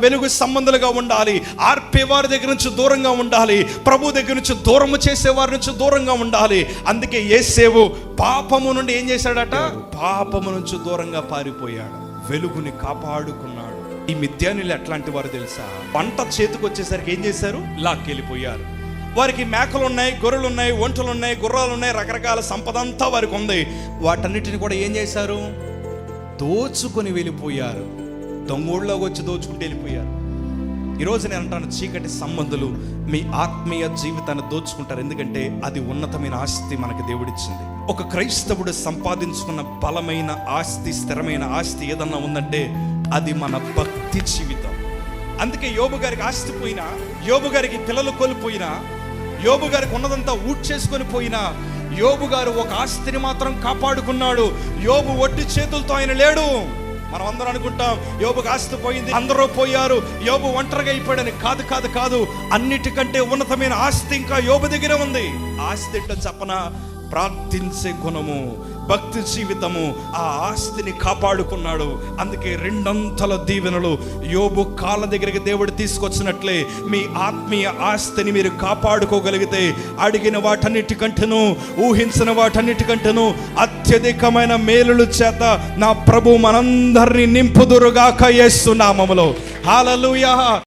వెలుగు సంబంధులుగా ఉండాలి. ఆర్పేవారి దగ్గర నుంచి దూరంగా ఉండాలి. ప్రభు దగ్గర నుంచి దూరము చేసేవారి నుంచి దూరంగా ఉండాలి. అందుకే యేసేవు పాపము నుండి ఏం చేశాడట? పాపము నుంచి దూరంగా పారిపోయాడు, వెలుగుని కాపాడుకున్నాడు. ఈ మిద్యానీయులు ఎట్లాంటి వారు తెలుసా? పంట చేతికి వచ్చేసరికి ఏం చేశారు? లాక్కెళ్ళిపోయారు. వారికి మేకలు ఉన్నాయి, గొర్రెలు ఉన్నాయి, ఒంటెలు ఉన్నాయి, గుర్రాలు ఉన్నాయి, రకరకాల సంపద అంతా వారికి ఉంది. వాటన్నిటిని కూడా ఏం చేశారు? దోచుకొని వెళ్ళిపోయారు. దొంగోళ్ళలోకి వచ్చి దోచుకుంటూ వెళ్ళిపోయారు. ఈరోజు నేను అంటాను, చీకటి సంబంధులు మీ ఆత్మీయ జీవితాన్ని దోచుకుంటారు. ఎందుకంటే అది ఉన్నతమైన ఆస్తి మనకు దేవుడిచ్చింది. ఒక క్రైస్తవుడు సంపాదించుకున్న బలమైన ఆస్తి, స్థిరమైన ఆస్తి ఏదన్నా ఉందంటే అది మన భక్తి జీవితం. అందుకే యోబు గారికి ఆస్తి పోయినా, యోబు గారికి పిల్లలు కోల్పోయినా, యోబు గారికి ఉన్నదంతా ఊడ్చేసుకొని పోయినా, యోబు గారు ఒక ఆస్తిని మాత్రం కాపాడుకున్నాడు. యోబు ఒట్టి చేతులతో ఆయన లేడు. మనం అందరం అనుకుంటాం యోబుకి ఆస్తి పోయింది, అందరూ పోయారు, యోబు ఒంటరిగా అయిపోయాడని. కాదు కాదు కాదు, అన్నిటికంటే ఉన్నతమైన ఆస్తి ఇంకా యోబు దగ్గర ఉంది. ఆస్తి ఏంటో చెప్పనా? ప్రార్థించే గుణము, భక్తి జీవితము. ఆ ఆస్తిని కాపాడుకున్నాడు. అందుకే రెండంతల దీవెనలు యోబు కాళ్ళ దగ్గరికి దేవుడు తీసుకొచ్చినట్లే మీ ఆత్మీయ ఆస్తిని మీరు కాపాడుకోగలిగితే అడిగిన వాటన్నిటికంటేను, ఊహించిన వాటన్నిటికంటేను అత్యధికమైన మేలుల చేత నా ప్రభు మనందరినీ నింపుదురుగాక యేసు నామములో. హల్లెలూయా.